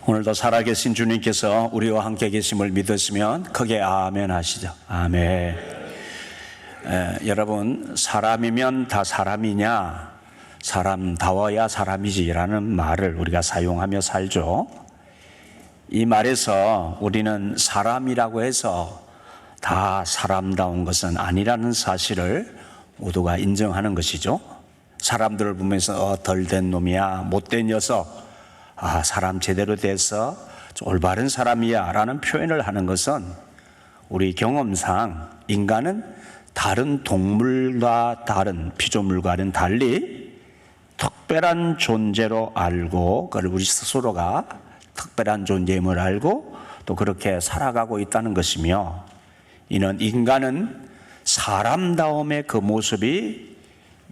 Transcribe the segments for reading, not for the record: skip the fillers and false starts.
오늘도 살아계신 주님께서 우리와 함께 계심을 믿으시면 크게 아멘 하시죠. 아멘. 여러분, 사람이면 다 사람이냐? 사람다워야 사람이지라는 말을 우리가 사용하며 살죠. 이 말에서 우리는 사람이라고 해서 다 사람다운 것은 아니라는 사실을 모두가 인정하는 것이죠. 사람들을 보면서 덜된 놈이야, 못된 녀석, 사람 제대로 돼서 올바른 사람이야 라는 표현을 하는 것은 우리 경험상 인간은 다른 동물과 다른 피조물과는 달리 특별한 존재로 알고, 그걸 우리 스스로가 특별한 존재임을 알고 또 그렇게 살아가고 있다는 것이며, 이는 인간은 사람다움의 그 모습이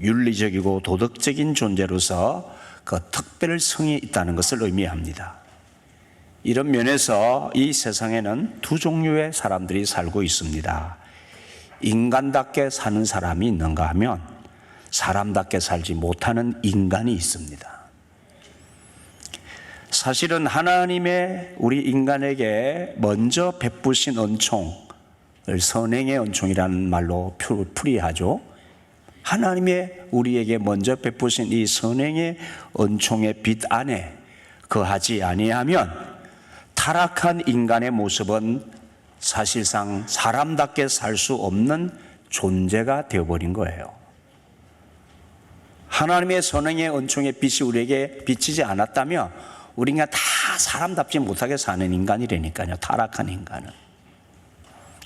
윤리적이고 도덕적인 존재로서 그 특별성이 있다는 것을 의미합니다. 이런 면에서 이 세상에는 두 종류의 사람들이 살고 있습니다. 인간답게 사는 사람이 있는가 하면 사람답게 살지 못하는 인간이 있습니다. 사실은 하나님의 우리 인간에게 먼저 베푸신 은총을 선행의 은총이라는 말로 풀이하죠. 하나님의 우리에게 먼저 베푸신 이 선행의 은총의 빛 안에 거하지 아니하면 타락한 인간의 모습은 사실상 사람답게 살 수 없는 존재가 되어버린 거예요. 하나님의 선행의 은총의 빛이 우리에게 비치지 않았다면 우리가 다 사람답지 못하게 사는 인간이라니까요. 타락한 인간은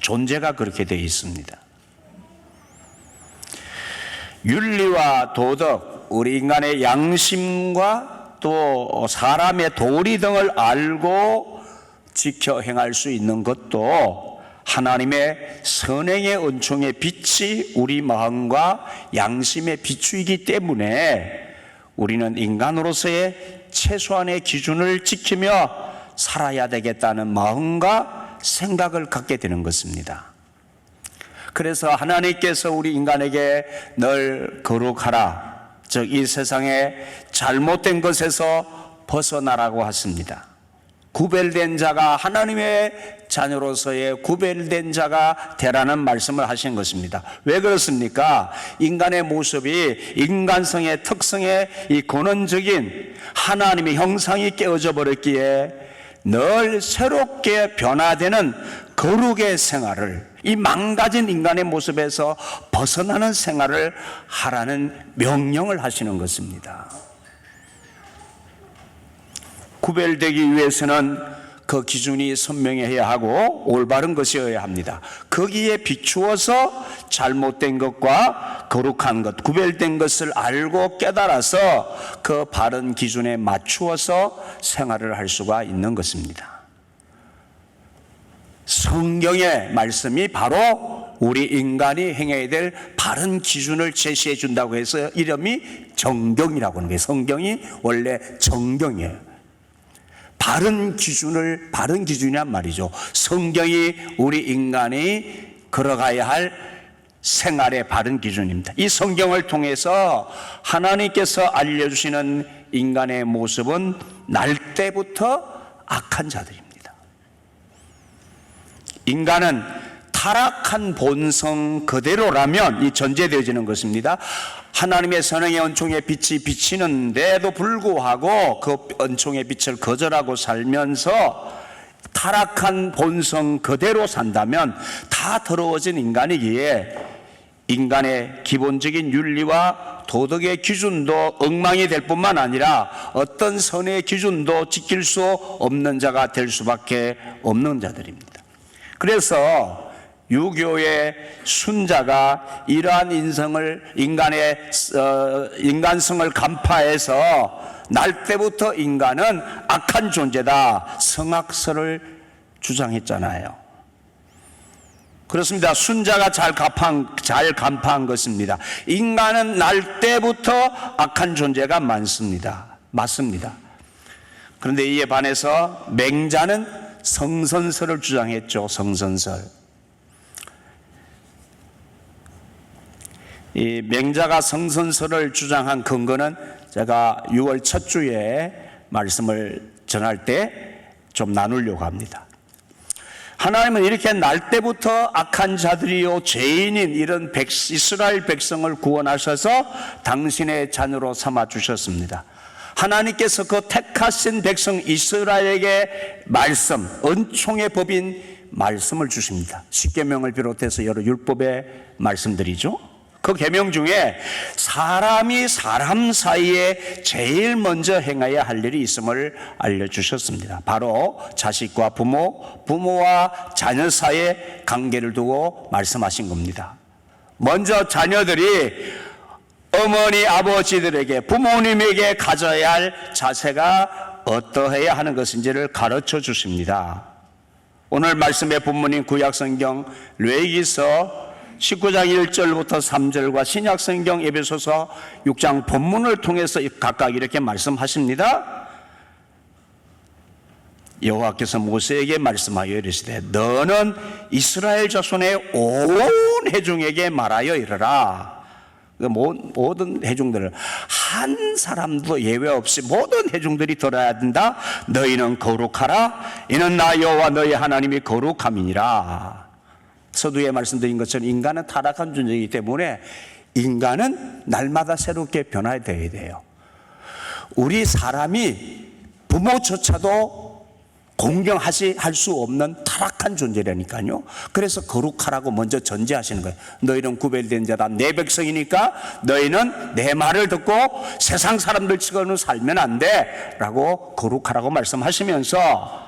존재가 그렇게 되어 있습니다. 윤리와 도덕, 우리 인간의 양심과 또 사람의 도리 등을 알고 지켜 행할 수 있는 것도 하나님의 선행의 은총의 빛이 우리 마음과 양심에 비추이기 때문에 우리는 인간으로서의 최소한의 기준을 지키며 살아야 되겠다는 마음과 생각을 갖게 되는 것입니다. 그래서 하나님께서 우리 인간에게 늘 거룩하라, 즉 이 세상에 잘못된 것에서 벗어나라고 하십니다. 구별된 자가 하나님의 자녀로서의 구별된 자가 되라는 말씀을 하신 것입니다. 왜 그렇습니까? 인간의 모습이 인간성의 특성의 이 근원적인 하나님의 형상이 깨어져 버렸기에 늘 새롭게 변화되는 거룩의 생활을, 이 망가진 인간의 모습에서 벗어나는 생활을 하라는 명령을 하시는 것입니다. 구별되기 위해서는 그 기준이 선명해야 하고 올바른 것이어야 합니다. 거기에 비추어서 잘못된 것과 거룩한 것, 구별된 것을 알고 깨달아서 그 바른 기준에 맞추어서 생활을 할 수가 있는 것입니다. 성경의 말씀이 바로 우리 인간이 행해야 될 바른 기준을 제시해 준다고 해서 이름이 정경이라고 하는 거예요. 성경이 원래 정경이에요. 바른 기준이란 말이죠. 성경이 우리 인간이 걸어가야 할 생활의 바른 기준입니다. 이 성경을 통해서 하나님께서 알려주시는 인간의 모습은 날 때부터 악한 자들입니다. 인간은 타락한 본성 그대로라면, 이 전제되어지는 것입니다. 하나님의 선행의 은총의 빛이 비치는데도 불구하고 그 은총의 빛을 거절하고 살면서 타락한 본성 그대로 산다면 다 더러워진 인간이기에 인간의 기본적인 윤리와 도덕의 기준도 엉망이 될 뿐만 아니라 어떤 선의 기준도 지킬 수 없는 자가 될 수밖에 없는 자들입니다. 그래서 유교의 순자가 이러한 인간성을 간파해서 날 때부터 인간은 악한 존재다, 성악설을 주장했잖아요. 그렇습니다. 순자가 잘 간파한 것입니다. 인간은 날 때부터 악한 존재가 맞습니다. 그런데 이에 반해서 맹자는 성선설을 주장했죠. 성선설. 이 맹자가 성선설을 주장한 근거는 제가 6월 첫 주에 말씀을 전할 때 좀 나누려고 합니다. 하나님은 이렇게 날 때부터 악한 자들이요 죄인인 이런 이스라엘 백성을 구원하셔서 당신의 자녀로 삼아 주셨습니다. 하나님께서 그 택하신 백성 이스라엘에게 말씀, 은총의 법인 말씀을 주십니다. 십계명을 비롯해서 여러 율법의 말씀들이죠. 그 계명 중에 사람이 사람 사이에 제일 먼저 행해야 할 일이 있음을 알려주셨습니다. 바로 자식과 부모, 부모와 자녀 사이에 관계를 두고 말씀하신 겁니다. 먼저 자녀들이 어머니, 아버지들에게, 부모님에게 가져야 할 자세가 어떠해야 하는 것인지를 가르쳐 주십니다. 오늘 말씀의 본문인 구약성경 레위기서 19장 1절부터 3절과 신약성경 에베소서 6장 본문을 통해서 각각 이렇게 말씀하십니다. 여호와께서 모세에게 말씀하여 이르시되 너는 이스라엘 자손의 온 회중에게 말하여 이르라. 모든 회중들을 한 사람도 예외 없이 모든 회중들이 들어야 된다. 너희는 거룩하라. 이는 나 여호와 너희 하나님이 거룩함이니라. 서두에 말씀드린 것처럼 인간은 타락한 존재이기 때문에 인간은 날마다 새롭게 변화되어야 돼요. 우리 사람이 부모조차도 공경하지 할 수 없는 타락한 존재라니까요. 그래서 거룩하라고 먼저 전제하시는 거예요. 너희는 구별된 자다. 내 백성이니까 너희는 내 말을 듣고 세상 사람들처럼 살면 안 돼 라고 거룩하라고 말씀하시면서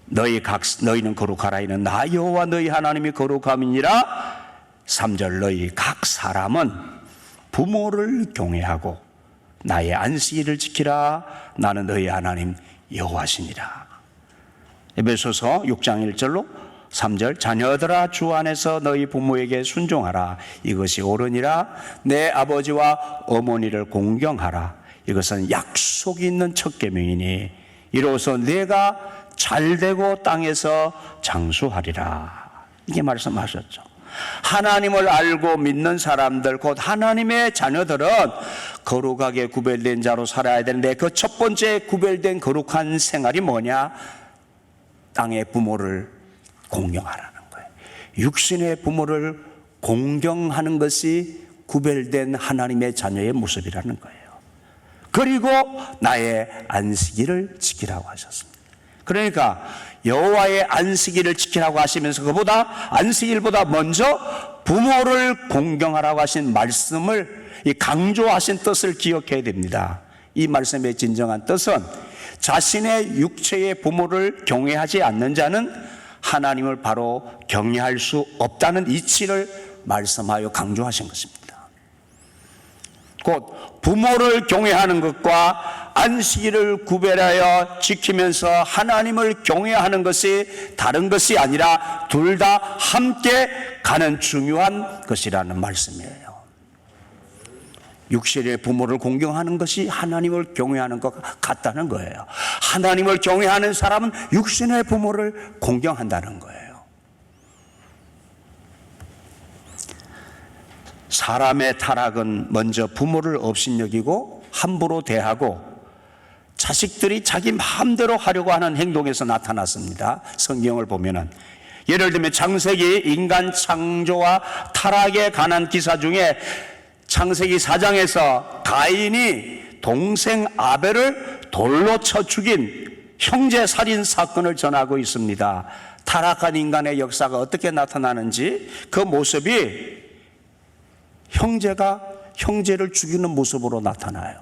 너희는 거룩하라. 이는 나 여호와 너희 하나님이 거룩함이니라. 3절 너희 각 사람은 부모를 경외하고 나의 안식일을 지키라. 나는 너희 하나님 여호와시니라. 에베소서 6장 1절로 3절 자녀들아 주 안에서 너희 부모에게 순종하라. 이것이 옳으니라. 내 아버지와 어머니를 공경하라. 이것은 약속이 있는 첫 계명이니 이로써 내가 잘되고 땅에서 장수하리라. 이게 말씀하셨죠. 하나님을 알고 믿는 사람들, 곧 하나님의 자녀들은 거룩하게 구별된 자로 살아야 되는데 그 첫 번째 구별된 거룩한 생활이 뭐냐? 땅의 부모를 공경하라는 거예요. 육신의 부모를 공경하는 것이 구별된 하나님의 자녀의 모습이라는 거예요. 그리고 나의 안식일을 지키라고 하셨습니다. 그러니까 여호와의 안식일을 지키라고 하시면서 그보다 안식일보다 먼저 부모를 공경하라고 하신 말씀을 강조하신 뜻을 기억해야 됩니다. 이 말씀의 진정한 뜻은 자신의 육체의 부모를 경외하지 않는 자는 하나님을 바로 경외할 수 없다는 이치를 말씀하여 강조하신 것입니다. 곧 부모를 경외하는 것과 안식일을 구별하여 지키면서 하나님을 경외하는 것이 다른 것이 아니라 둘 다 함께 가는 중요한 것이라는 말씀이에요. 육신의 부모를 공경하는 것이 하나님을 경외하는 것 같다는 거예요. 하나님을 경외하는 사람은 육신의 부모를 공경한다는 거예요. 사람의 타락은 먼저 부모를 업신여기고 함부로 대하고 자식들이 자기 마음대로 하려고 하는 행동에서 나타났습니다. 성경을 보면은 예를 들면 창세기 인간 창조와 타락에 관한 기사 중에 창세기 4장에서 가인이 동생 아벨을 돌로 쳐 죽인 형제 살인 사건을 전하고 있습니다. 타락한 인간의 역사가 어떻게 나타나는지 그 모습이 형제가 형제를 죽이는 모습으로 나타나요.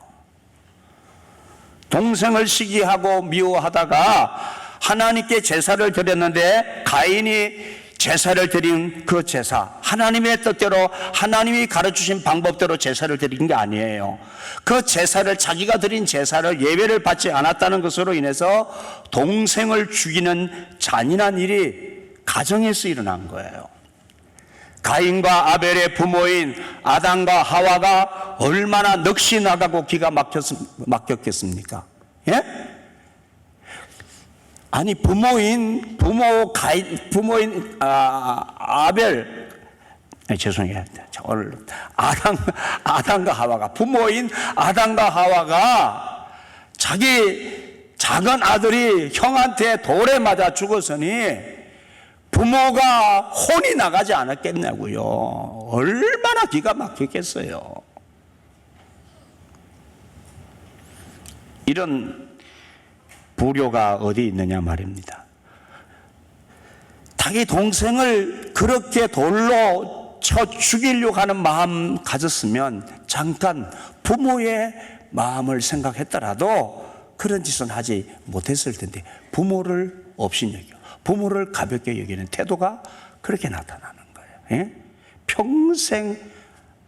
동생을 시기하고 미워하다가 하나님께 제사를 드렸는데 가인이 제사를 드린 그 제사, 하나님의 뜻대로 하나님이 가르치신 방법대로 제사를 드린 게 아니에요. 그 제사를 자기가 드린 제사를 예배를 받지 않았다는 것으로 인해서 동생을 죽이는 잔인한 일이 가정에서 일어난 거예요. 가인과 아벨의 부모인 아담과 하와가 얼마나 넋이 나가고 기가 막혔겠습니까? 예? 아니 부모인 아벨, 죄송해요. 오늘 아담과 하와가 부모인 아담과 하와가 자기 작은 아들이 형한테 돌에 맞아 죽었으니 부모가 혼이 나가지 않았겠냐고요. 얼마나 기가 막혔겠어요. 이런 불효가 어디 있느냐 말입니다. 자기 동생을 그렇게 돌로 쳐 죽이려고 하는 마음 가졌으면 잠깐 부모의 마음을 생각했더라도 그런 짓은 하지 못했을 텐데, 부모를 업신여기고 부모를 가볍게 여기는 태도가 그렇게 나타나는 거예요. 예? 평생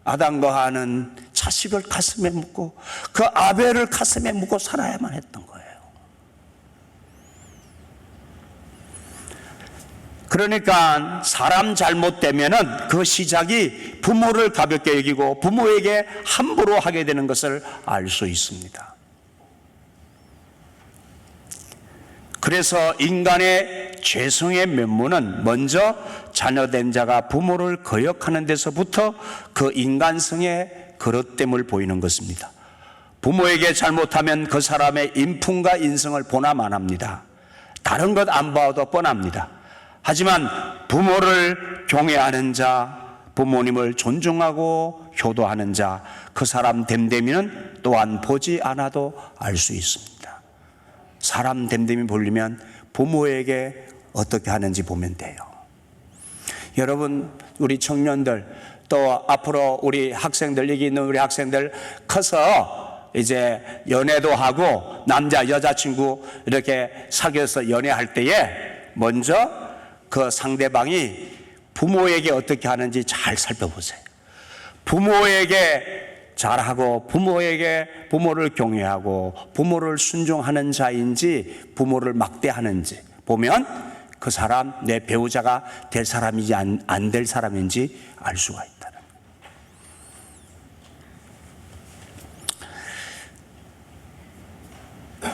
아당도 하는 자식을 가슴에 묻고 그 아벨을 가슴에 묻고 살아야만 했던 거예요. 그러니까 사람 잘못되면은 그 시작이 부모를 가볍게 여기고 부모에게 함부로 하게 되는 것을 알 수 있습니다. 그래서 인간의 죄성의 면모는 먼저 자녀된 자가 부모를 거역하는 데서부터 그 인간성의 그릇됨을 보이는 것입니다. 부모에게 잘못하면 그 사람의 인품과 인성을 보나 마나합니다. 다른 것 안 봐도 뻔합니다. 하지만 부모를 경외하는 자, 부모님을 존중하고 효도하는 자, 그 사람 됨됨이는 또한 보지 않아도 알 수 있습니다. 사람 됨됨이 보려면 부모에게 어떻게 하는지 보면 돼요. 여러분, 우리 청년들, 또 앞으로 우리 학생들, 여기 있는 우리 학생들 커서 이제 연애도 하고 남자 여자친구 이렇게 사귀어서 연애할 때에 먼저 그 상대방이 부모에게 어떻게 하는지 잘 살펴보세요. 부모에게 잘하고 부모를 경외하고 부모를 순종하는 자인지 부모를 막대하는지 보면 그 사람, 내 배우자가 될 사람인지 안 될 사람인지 알 수가 있다는 거예요.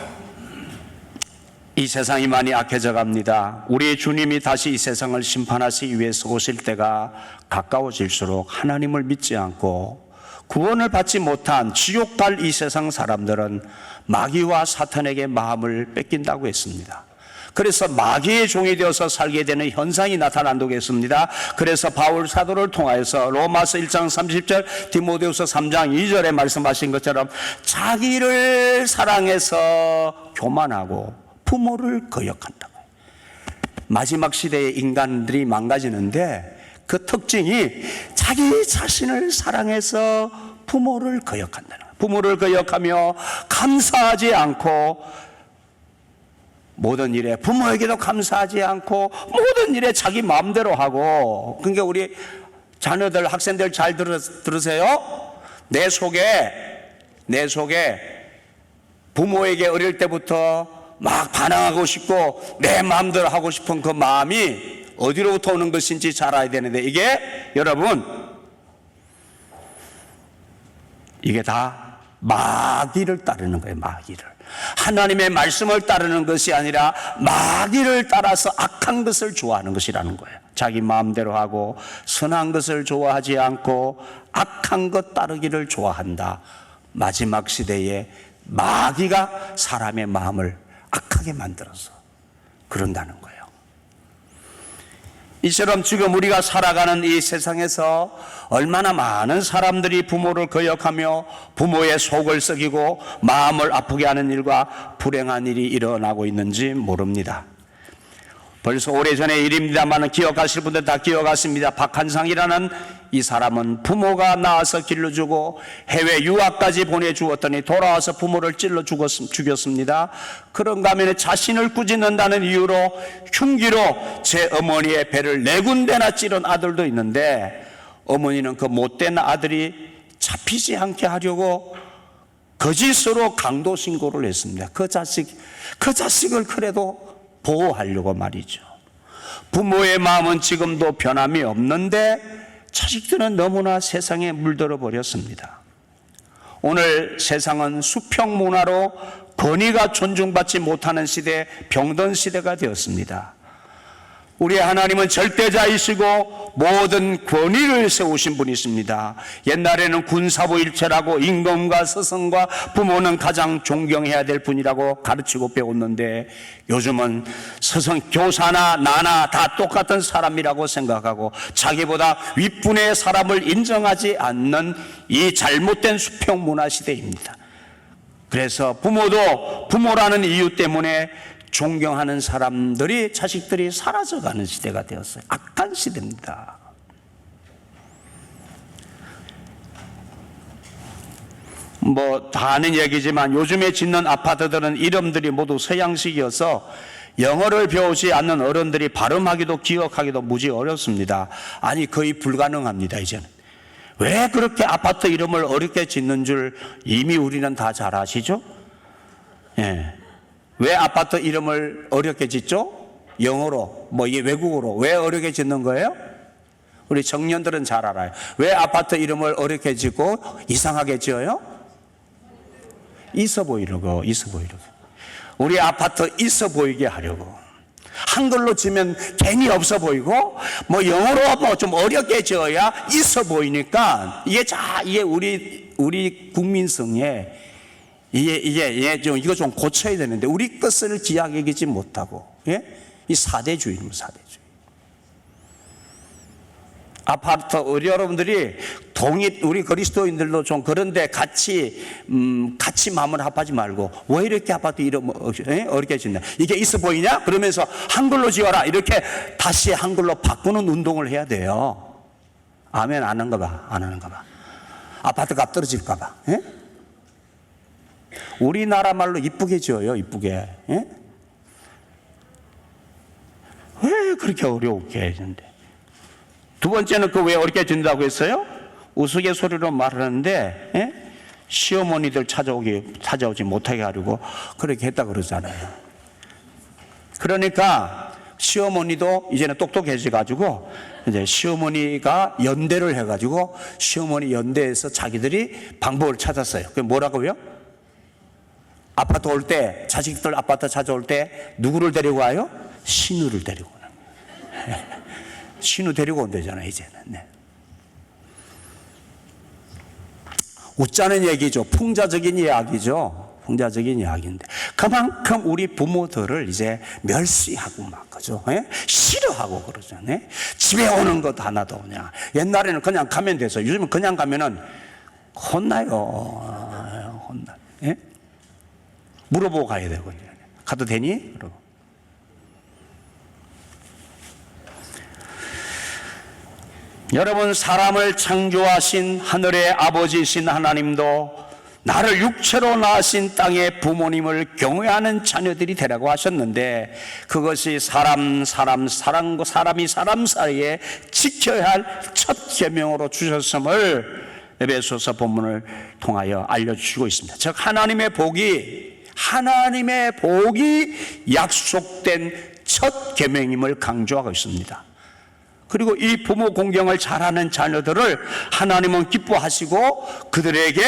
이 세상이 많이 악해져 갑니다. 우리 주님이 다시 이 세상을 심판하시기 위해서 오실 때가 가까워질수록 하나님을 믿지 않고 구원을 받지 못한 지옥 갈 이 세상 사람들은 마귀와 사탄에게 마음을 뺏긴다고 했습니다. 그래서 마귀의 종이 되어서 살게 되는 현상이 나타난다고 했습니다. 그래서 바울 사도를 통하여서 로마서 1장 30절, 디모데후서 3장 2절에 말씀하신 것처럼 자기를 사랑해서 교만하고 부모를 거역한다고. 마지막 시대의 인간들이 망가지는데 그 특징이 자기 자신을 사랑해서 부모를 거역한다는 거예요. 부모를 거역하며 감사하지 않고 모든 일에 부모에게도 감사하지 않고 모든 일에 자기 마음대로 하고. 그러니까 우리 자녀들, 학생들 잘 들으세요. 내 속에 부모에게 어릴 때부터 막 반항하고 싶고 내 마음대로 하고 싶은 그 마음이 어디로부터 오는 것인지 잘 알아야 되는데, 이게 여러분, 이게 다 마귀를 따르는 거예요. 마귀를. 하나님의 말씀을 따르는 것이 아니라 마귀를 따라서 악한 것을 좋아하는 것이라는 거예요. 자기 마음대로 하고 선한 것을 좋아하지 않고 악한 것 따르기를 좋아한다. 마지막 시대에 마귀가 사람의 마음을 악하게 만들어서 그런다는 거예요. 이처럼 지금 우리가 살아가는 이 세상에서 얼마나 많은 사람들이 부모를 거역하며 부모의 속을 썩이고 마음을 아프게 하는 일과 불행한 일이 일어나고 있는지 모릅니다. 벌써 오래전의 일입니다만 기억하실 분들 다 기억하십니다. 박한상이라는 이 사람은 부모가 낳아서 길러주고 해외 유학까지 보내주었더니 돌아와서 부모를 찔러 죽였습니다. 그런가 하면 자신을 꾸짖는다는 이유로 흉기로 제 어머니의 배를 4군데나 찌른 아들도 있는데, 어머니는 그 못된 아들이 잡히지 않게 하려고 거짓으로 강도 신고를 했습니다. 그 자식을 그래도 보호하려고 말이죠. 부모의 마음은 지금도 변함이 없는데 자식들은 너무나 세상에 물들어 버렸습니다. 오늘 세상은 수평 문화로 권위가 존중받지 못하는 시대, 병든 시대가 되었습니다. 우리 하나님은 절대자이시고 모든 권위를 세우신 분이십니다. 옛날에는 군사부일체라고 임금과 스승과 부모는 가장 존경해야 될 분이라고 가르치고 배웠는데, 요즘은 스승, 교사나 나나 다 똑같은 사람이라고 생각하고 자기보다 윗분의 사람을 인정하지 않는 이 잘못된 수평 문화 시대입니다. 그래서 부모도 부모라는 이유 때문에 존경하는 사람들이, 자식들이 사라져가는 시대가 되었어요. 악한 시대입니다. 뭐 다 아는 얘기지만 요즘에 짓는 아파트들은 이름들이 모두 서양식이어서 영어를 배우지 않는 어른들이 발음하기도 기억하기도 무지 어렵습니다. 아니, 거의 불가능합니다. 이제는 왜 그렇게 아파트 이름을 어렵게 짓는 줄 이미 우리는 다 잘 아시죠? 예. 왜 아파트 이름을 어렵게 짓죠? 영어로, 뭐 이게 외국어로 왜 어렵게 짓는 거예요? 우리 청년들은 잘 알아요. 왜 아파트 이름을 어렵게 짓고 이상하게 지어요? 있어 보이려고, 있어 보이려고. 우리 아파트 있어 보이게 하려고. 한글로 지면 괜히 없어 보이고, 뭐 영어로 뭐 좀 어렵게 지어야 있어 보이니까, 이게 우리 국민성에 이거 좀 고쳐야 되는데, 우리 것을 기약이기지 못하고, 예? 이 사대주의입니다, 사대주의. 아파트, 우리 여러분들이 우리 그리스도인들도 좀 그런데 같이 마음을 합하지 말고, 왜 이렇게 아파트 이름 어렵게 짓나? 이게 있어 보이냐? 그러면서 한글로 지어라. 이렇게 다시 한글로 바꾸는 운동을 해야 돼요. 아멘, 안 하는가 봐, 안 하는가 봐. 아파트 값 떨어질까 봐. 예? 우리나라 말로 이쁘게 지어요, 이쁘게. 예? 왜 그렇게 어려우게 했는데? 두 번째는 왜 어렵게 짓는다고 했어요? 우스갯소리로 말하는데, 예? 시어머니들 찾아오지 못하게 하려고 그렇게 했다 그러잖아요. 그러니까 시어머니도 이제는 똑똑해져가지고, 이제 시어머니가 연대를 해가지고, 시어머니 연대에서 자기들이 방법을 찾았어요. 그게 뭐라고요? 아파트 올 때, 자식들 아파트 찾아올 때 누구를 데리고 와요? 신우를 데리고 오는 거예요. 신우 데리고 온대잖아요, 이제는. 네. 웃자는 얘기죠. 풍자적인 이야기죠. 풍자적인 이야기인데, 그만큼 우리 부모들을 이제 멸시하고 막, 그죠? 예? 싫어하고 그러잖아요. 집에 오는 것 하나도 그냥. 옛날에는 그냥 가면 돼서, 요즘은 그냥 가면은 혼나요. 혼나. 예? 물어보고 가야 되거든요. 가도 되니? 그러고. 여러분, 사람을 창조하신 하늘의 아버지이신 하나님도 나를 육체로 낳으신 땅의 부모님을 경외하는 자녀들이 되라고 하셨는데, 그것이 사람이 사람 사이에 지켜야 할 첫 계명으로 주셨음을 에베소서 본문을 통하여 알려주시고 있습니다. 즉, 하나님의 복이 약속된 첫 계명임을 강조하고 있습니다. 그리고 이 부모 공경을 잘하는 자녀들을 하나님은 기뻐하시고 그들에게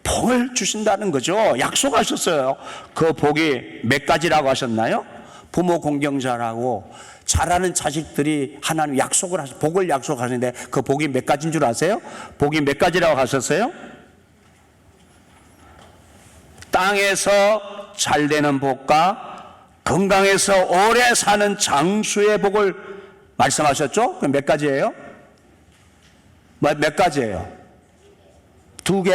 복을 주신다는 거죠. 약속하셨어요. 그 복이 몇 가지라고 하셨나요? 부모 공경 잘하고 잘하는 자식들이 하나님 복을 약속하시는데, 그 복이 몇 가지인 줄 아세요? 복이 몇 가지라고 하셨어요? 땅에서 잘 되는 복과 건강해서 오래 사는 장수의 복을 말씀하셨죠? 그럼 몇 가지예요? 몇 가지예요? 2개?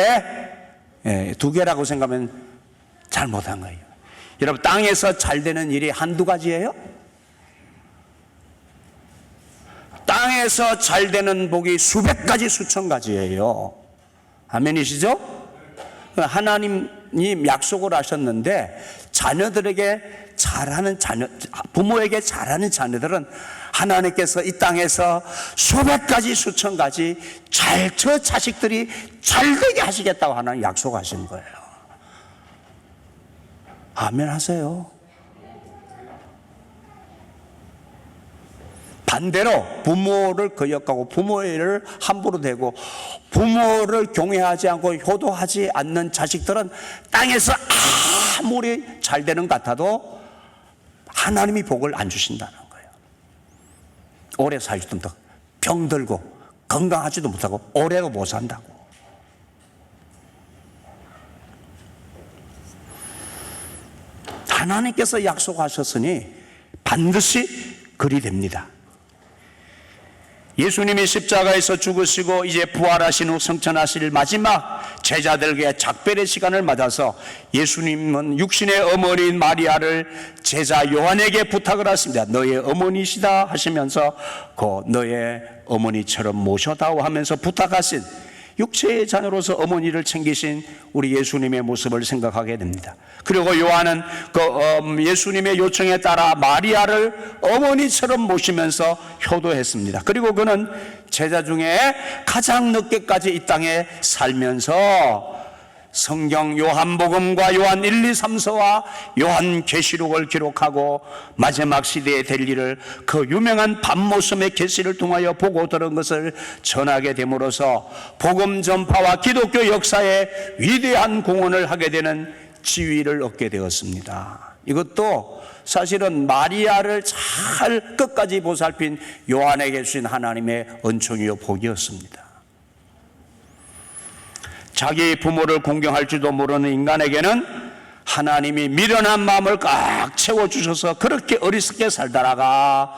예, 2개라고 생각하면 잘못한 거예요. 여러분, 땅에서 잘 되는 일이 한두 가지예요? 땅에서 잘 되는 복이 수백 가지, 수천 가지예요. 아멘이시죠? 하나님이 약속을 하셨는데, 부모에게 잘하는 자녀들은 하나님께서 이 땅에서 수백 가지, 수천 가지 저 자식들이 잘 되게 하시겠다고 하나님 약속하신 거예요. 아멘 하세요. 반대로 부모를 거역하고 부모의 일을 함부로 대고 부모를 경외하지 않고 효도하지 않는 자식들은 땅에서 아무리 잘 되는 것 같아도 하나님이 복을 안 주신다는 거예요. 오래 살지도 못하고 병들고 건강하지도 못하고 오래도 못 산다고. 하나님께서 약속하셨으니 반드시 그리 됩니다. 예수님이 십자가에서 죽으시고 이제 부활하신 후 성천하실 마지막 제자들에게 작별의 시간을 맞아서 예수님은 육신의 어머니인 마리아를 제자 요한에게 부탁을 하십니다. 너의 어머니시다 하시면서 그 너의 어머니처럼 모셔다오 하면서 부탁하신 육체의 자녀로서 어머니를 챙기신 우리 예수님의 모습을 생각하게 됩니다. 그리고 요한은 그 예수님의 요청에 따라 마리아를 어머니처럼 모시면서 효도했습니다. 그리고 그는 제자 중에 가장 늦게까지 이 땅에 살면서 성경 요한복음과 요한 1, 2, 3서와 요한계시록을 기록하고 마지막 시대에 될 일을 그 유명한 밤모섬의 계시를 통하여 보고 들은 것을 전하게 됨으로써 복음 전파와 기독교 역사에 위대한 공헌을 하게 되는 지위를 얻게 되었습니다. 이것도 사실은 마리아를 잘 끝까지 보살핀 요한에게 주신 하나님의 은총이요 복이었습니다. 자기 부모를 공경할 줄도 모르는 인간에게는 하나님이 미련한 마음을 꽉 채워주셔서 그렇게 어리석게 살다가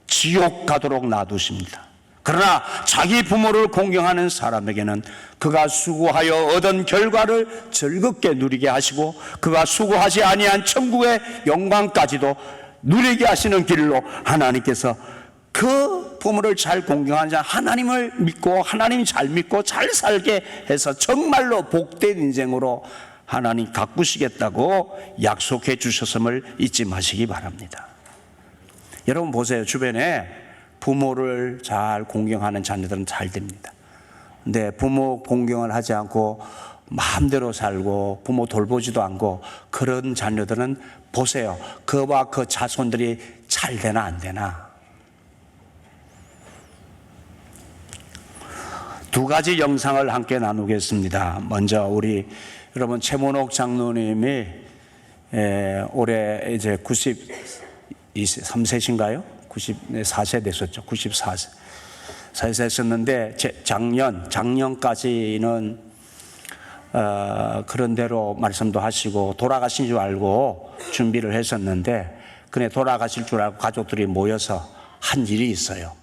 지옥 가도록 놔두십니다. 그러나 자기 부모를 공경하는 사람에게는 그가 수고하여 얻은 결과를 즐겁게 누리게 하시고 그가 수고하지 아니한 천국의 영광까지도 누리게 하시는 길로 하나님께서 그 부모를 잘 공경하는 자, 하나님을 믿고 하나님 잘 믿고 잘 살게 해서 정말로 복된 인생으로 하나님 가꾸시겠다고 약속해 주셨음을 잊지 마시기 바랍니다. 여러분 보세요. 주변에 부모를 잘 공경하는 자녀들은 잘 됩니다. 근데 부모 공경을 하지 않고 마음대로 살고 부모 돌보지도 않고 그런 자녀들은 보세요. 그와 그 자손들이 잘 되나 안 되나. 두 가지 영상을 함께 나누겠습니다. 먼저 우리 여러분 최문옥 장로님이 올해 이제 93세신가요? 94세 됐었죠. 94세 됐었는데 작년까지는 그런 대로 말씀도 하시고 돌아가신 줄 알고 준비를 했었는데 그냥 돌아가실 줄 알고 가족들이 모여서 한 일이 있어요.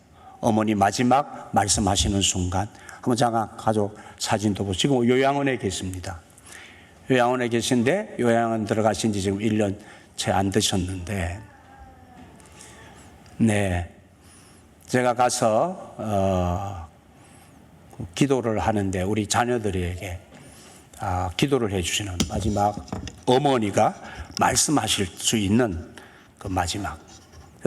어머니 마지막 말씀하시는 순간 한번 잠깐 가족 사진도 보시고 지금 요양원에 계십니다. 요양원에 계신데 요양원 들어가신 지 지금 1년 채 안 되셨는데 네, 제가 가서 기도를 하는데 우리 자녀들에게 기도를 해주시는 마지막 어머니가 말씀하실 수 있는 그 마지막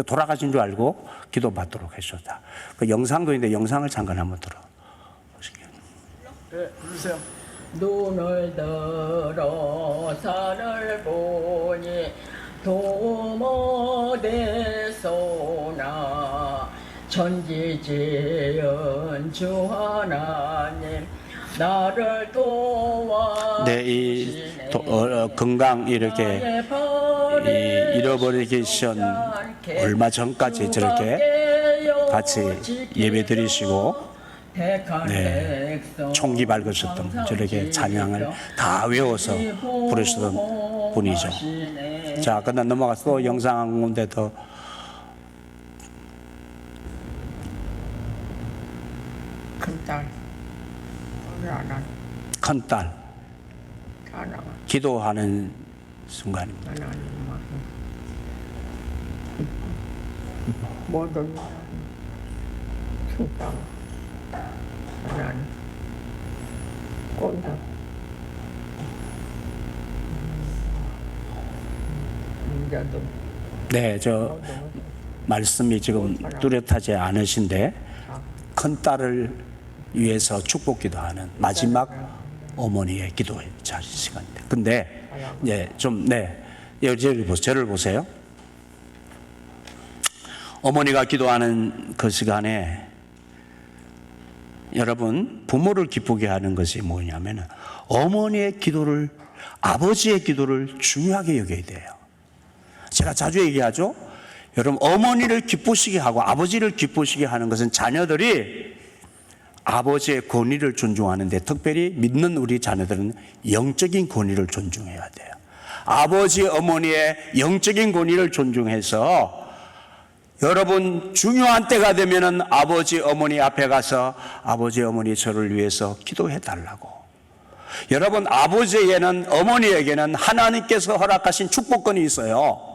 돌아가신 줄 알고 기도받도록 하셨다. 그 영상도 있는데 영상을 잠깐 한번 들어보시게요. 네, 부르세요. 눈을 들어 산을 보니 도모되소나 천지지은 주 하나님 나를 도와 네, 이 건강 이렇게 잃어버리기 계신 얼마 전까지 저렇게 같이 예배 드리시고 네, 총기 밝으셨던 저렇게 찬양을 다 외워서 부르시던 분이죠. 자, 그다음 넘어가서 또 영상 한 군데 더. 큰딸 하나 큰딸 하나가 기도하는 순간입니다. 하나님 모든 충성 하나님 꼰대 인자도 네, 저 말씀이 지금 뚜렷하지 않으신데 큰딸을 위해서 축복기도하는 마지막 어머니의 기도의 자리 시간입니다. 근데 저를 보세요. 어머니가 기도하는 그 시간에 여러분 부모를 기쁘게 하는 것이 뭐냐면 어머니의 기도를 아버지의 기도를 중요하게 여겨야 돼요. 제가 자주 얘기하죠. 여러분, 어머니를 기쁘시게 하고 아버지를 기쁘시게 하는 것은 자녀들이 아버지의 권위를 존중하는데, 특별히 믿는 우리 자녀들은 영적인 권위를 존중해야 돼요. 아버지, 어머니의 영적인 권위를 존중해서 여러분 중요한 때가 되면은 아버지, 어머니 앞에 가서 아버지, 어머니 저를 위해서 기도해 달라고. 여러분, 아버지에게는, 어머니에게는 하나님께서 허락하신 축복권이 있어요.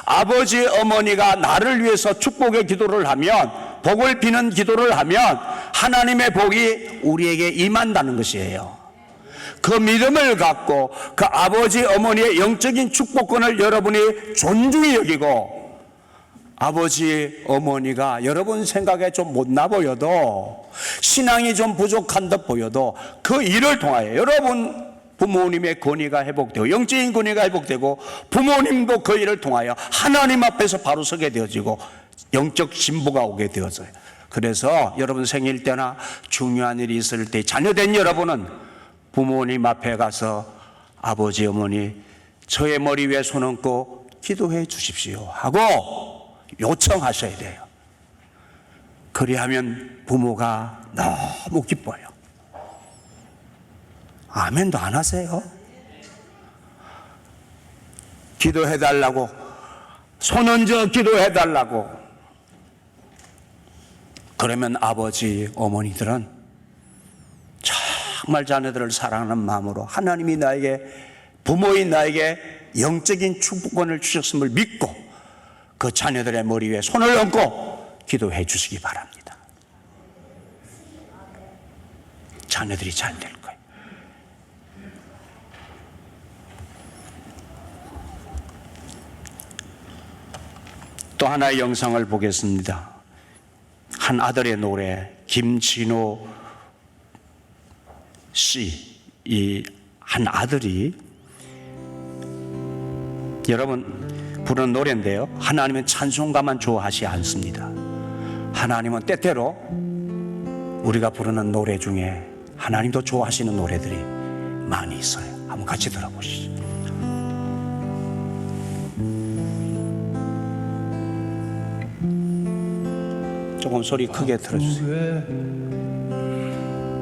아버지, 어머니가 나를 위해서 축복의 기도를 하면, 복을 비는 기도를 하면 하나님의 복이 우리에게 임한다는 것이에요. 그 믿음을 갖고 그 아버지, 어머니의 영적인 축복권을 여러분이 존중히 여기고, 아버지, 어머니가 여러분 생각에 좀 못나 보여도, 신앙이 좀 부족한 듯 보여도 그 일을 통하여 여러분 부모님의 권위가 회복되고 영적인 권위가 회복되고, 부모님도 그 일을 통하여 하나님 앞에서 바로 서게 되어지고 영적 진보가 오게 되어져요. 그래서 여러분 생일 때나 중요한 일이 있을 때 자녀된 여러분은 부모님 앞에 가서 아버지, 어머니 저의 머리 위에 손 얹고 기도해 주십시오 하고 요청하셔야 돼요. 그리하면 부모가 너무 기뻐요. 아멘도 안 하세요? 기도해 달라고, 손 얹어 기도해 달라고. 그러면 아버지, 어머니들은 정말 자녀들을 사랑하는 마음으로 하나님이 나에게, 부모인 나에게 영적인 축복권을 주셨음을 믿고 그 자녀들의 머리 위에 손을 얹고 기도해 주시기 바랍니다. 자녀들이 잘 될 거예요. 또 하나의 영상을 보겠습니다. 한 아들의 노래, 김진호 씨, 이 한 아들이 여러분 부르는 노래인데요, 하나님은 찬송가만 좋아하지 않습니다. 하나님은 때때로 우리가 부르는 노래 중에 하나님도 좋아하시는 노래들이 많이 있어요. 한번 같이 들어보시죠. 조금 소리 크게 들어주세요.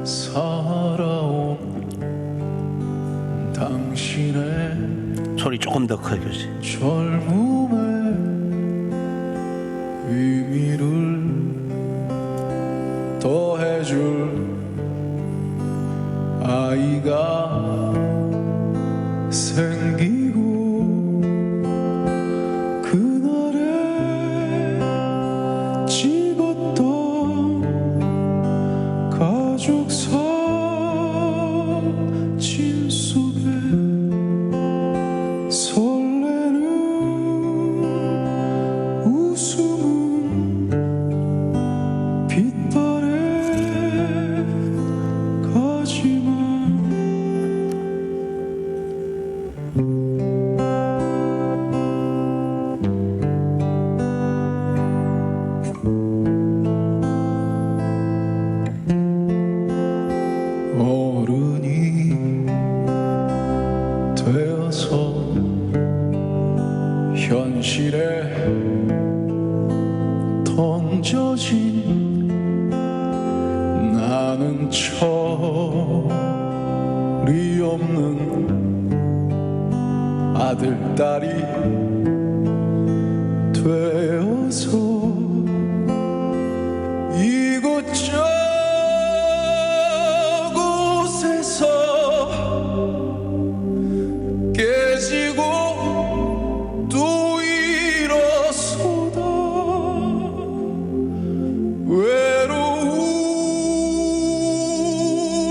살아온 당신의 소리 조금 더 크게 해주세요. 젊음의 의미를 더해줄 아이가 생기고, 그날에 찍었던 가족 사진 속에 설레는 웃음은 빛발에 가지만 어른이 되어서 현실에 던져진 나는 철이 없는 아들, 딸이 되어서 이곳저곳에서 깨지고 또 일어서다 외로운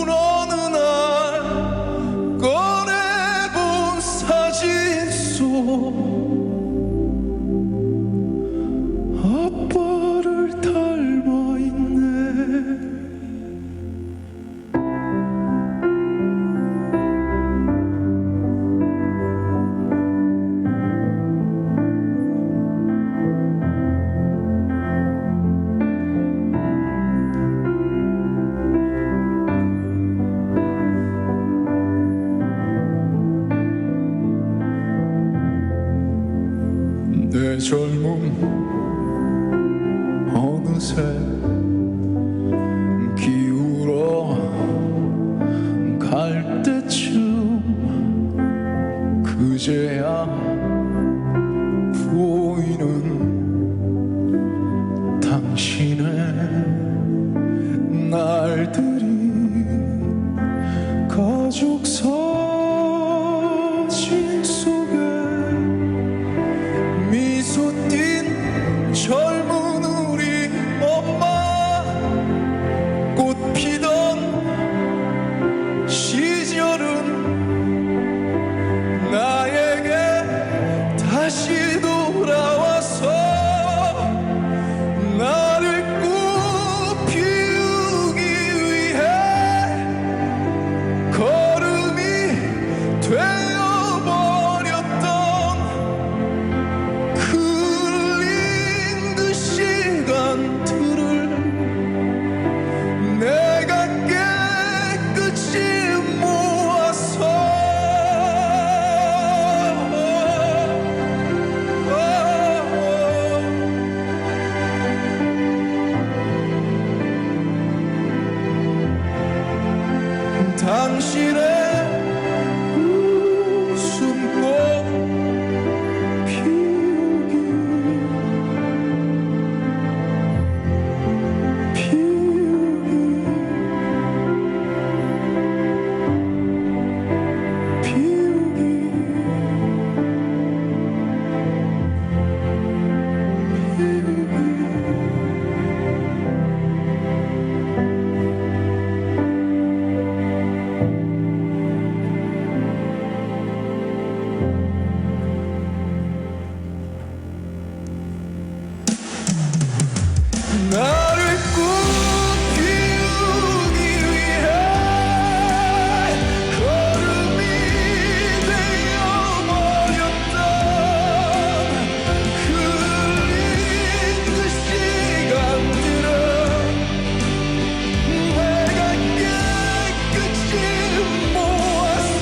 어느 날 꺼내본 사진 속 젊음 어느새 기울어 갈 때쯤 그제야 보이는 당신의 날들이 가족 사진 속에 미소 띤 젊은 우리 엄마 꽃 피던 시절은 나에게 다시 돌아와서 나를 꽃 피우기 위해 걸음이 되어버렸던 흘린 그 시간들을 내가 깨끗이 모아서 당신의 웃음꽃 피우기 나를 꽃 피우기 위해 걸음이 되어버렸던 흘린 그 시간들은 내가 깨끗이 모아서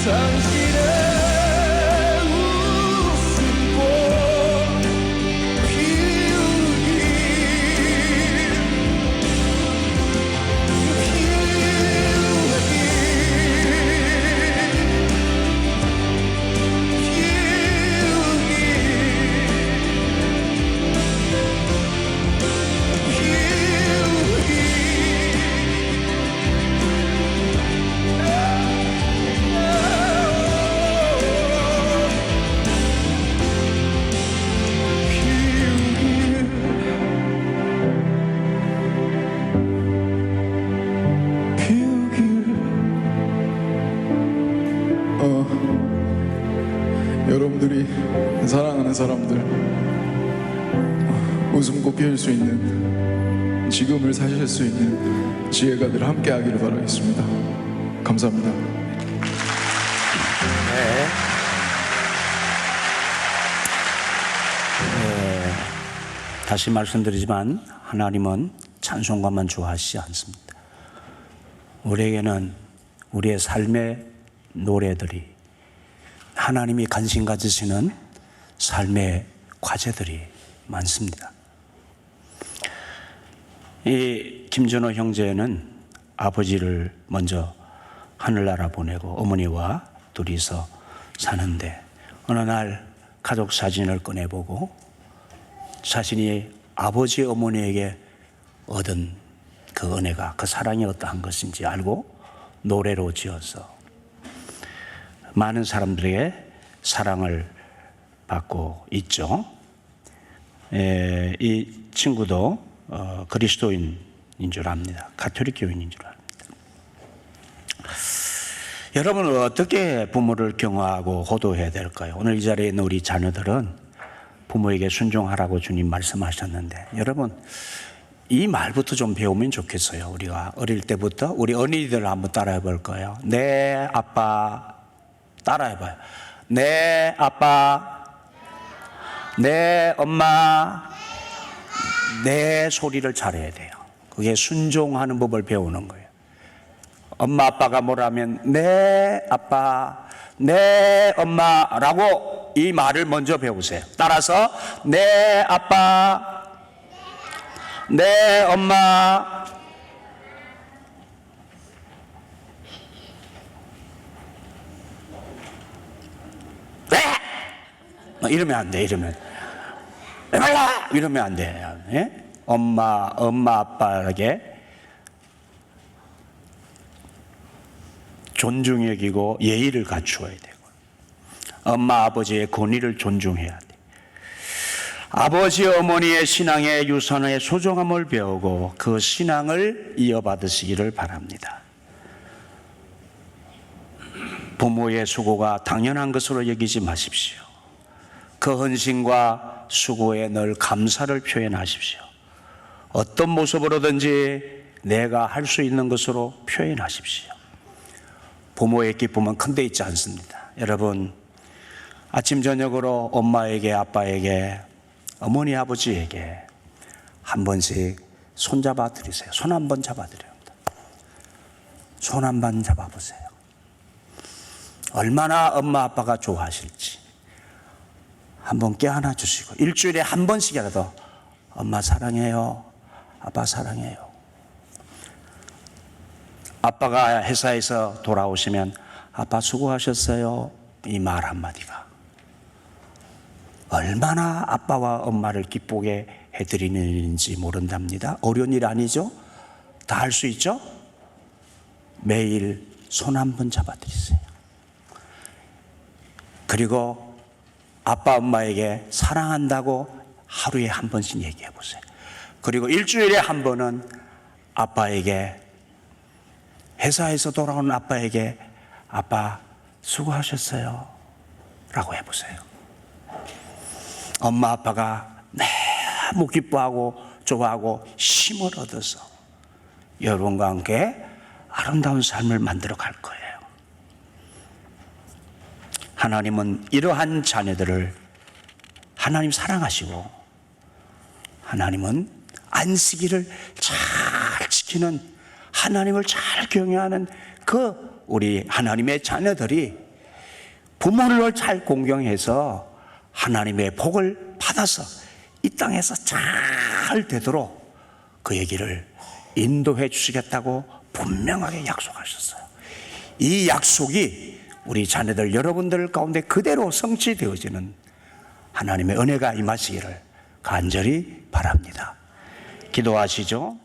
당신의 웃음꽃 피우기 여러분들이 사랑하는 사람들 웃음꽃 피울 수 있는 지금을 사실 수 있는 지혜가 늘 함께 하기를 바라겠습니다. 감사합니다. 다시 말씀드리지만 하나님은 찬송가만 좋아하시지 않습니다. 우리에게는 우리의 삶의 노래들이 하나님이 관심 가지시는 삶의 과제들이 많습니다. 이 김준호 형제는 아버지를 먼저 하늘나라 보내고 어머니와 둘이서 사는데 어느 날 가족 사진을 꺼내보고 자신이 아버지 어머니에게 얻은 그 은혜가 그 사랑이 어떠한 것인지 알고 노래로 지어서 많은 사람들에게 사랑을 받고 있죠. 이 친구도 그리스도인인 줄 압니다. 가톨릭 교인인 줄 압니다. 여러분은 어떻게 부모를 경화하고 호도해야 될까요? 오늘 이 자리에 있는 우리 자녀들은 부모에게 순종하라고 주님 말씀하셨는데 여러분 이 말부터 좀 배우면 좋겠어요. 우리가 어릴 때부터 우리 어린이들 한번 따라해 볼 거예요. 네 아빠 따라해봐요. 네 아빠, 네 엄마, 내 소리를 잘해야 돼요. 그게 순종하는 법을 배우는 거예요. 엄마 아빠가 뭐라면 네 아빠, 네 엄마라고 이 말을 먼저 배우세요. 따라서 네 아빠, 네 엄마. 네! 이러면 안 돼. 이러면 왜 말라! 이러면 안 돼요. 예? 엄마 아빠에게 존중 여기고 예의를 갖추어야 되고, 엄마 아버지의 권위를 존중해야 돼. 아버지 어머니의 신앙의 유산의 소중함을 배우고 그 신앙을 이어받으시기를 바랍니다. 부모의 수고가 당연한 것으로 여기지 마십시오. 그 헌신과 수고에 늘 감사를 표현하십시오. 어떤 모습으로든지 내가 할 수 있는 것으로 표현하십시오. 부모의 기쁨은 큰데 있지 않습니다. 여러분, 아침 저녁으로 엄마에게, 아빠에게, 어머니 아버지에게 한 번씩 손잡아 드리세요. 손 한 번 잡아 드려야 합니다. 손 한 번 잡아 보세요. 얼마나 엄마 아빠가 좋아하실지 한번 껴안아 주시고, 일주일에 한 번씩이라도 엄마 사랑해요, 아빠 사랑해요. 아빠가 회사에서 돌아오시면 아빠 수고하셨어요, 이 말 한마디가 얼마나 아빠와 엄마를 기쁘게 해드리는 일인지 모른답니다. 어려운 일 아니죠? 다 할 수 있죠? 매일 손 한 번 잡아드리세요. 그리고 아빠 엄마에게 사랑한다고 하루에 한 번씩 얘기해 보세요. 그리고 일주일에 한 번은 아빠에게, 회사에서 돌아온 아빠에게 아빠 수고하셨어요 라고 해보세요. 엄마 아빠가 너무 기뻐하고 좋아하고 힘을 얻어서 여러분과 함께 아름다운 삶을 만들어 갈 거예요. 하나님은 이러한 자녀들을 하나님 사랑하시고, 하나님은 안식일을 잘 지키는, 하나님을 잘 경외하는 그 우리 하나님의 자녀들이 부모를 잘 공경해서 하나님의 복을 받아서 이 땅에서 잘 되도록 그 얘기를 인도해 주시겠다고 분명하게 약속하셨어요. 이 약속이 우리 자녀들 여러분들 가운데 그대로 성취되어지는 하나님의 은혜가 임하시기를 간절히 바랍니다. 기도하시죠.